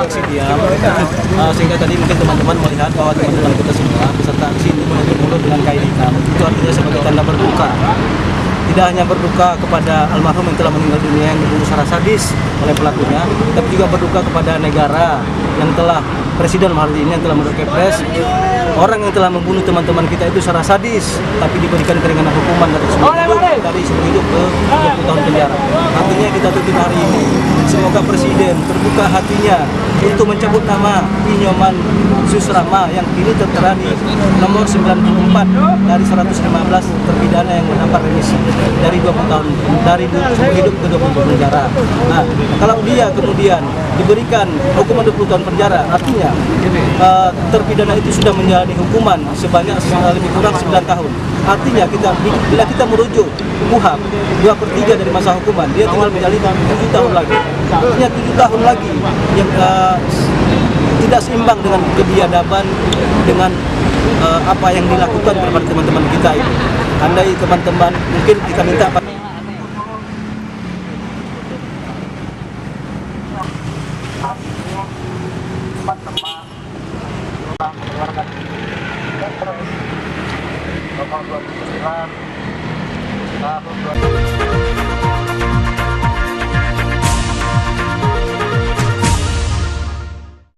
aksi diam, sehingga tadi mungkin teman-teman melihat bahwa teman-teman kita semua peserta aksi ini menutup mulut dengan kain hitam. Itu artinya sebagai tanda berduka. Tidak hanya berduka kepada almarhum yang telah meninggal dunia yang dibunuh secara sadis oleh pelakunya, tapi juga berduka kepada negara yang telah Presiden hari ini yang telah menurut Kepres, orang yang telah membunuh teman-teman kita itu secara sadis, tapi diberikan keringanan hukuman dari seumur hidup ke 20 tahun penjara. Artinya kita tuntut hari ini, semoga Presiden terbuka hatinya untuk mencabut nama Inyoman Susrama yang kini tertera di nomor 94 dari 115 terpidana yang mendapat remisi dari 20 tahun dari seumur hidup ke 20 tahun penjara. Nah, kalau dia kemudian diberikan hukuman 20 tahun penjara, artinya terpidana itu sudah menjalani hukuman sebanyak lebih kurang 9 tahun. Artinya bila kita merujuk KUHP 2/3 dari masa hukuman, dia tinggal menjalani 7 tahun lagi. Artinya 7 tahun lagi yang tidak seimbang dengan kebiadaban, dengan apa yang dilakukan kepada teman-teman kita itu. Andai teman-teman mungkin kita minta mengeluarkan nomor 29 tahun 2000.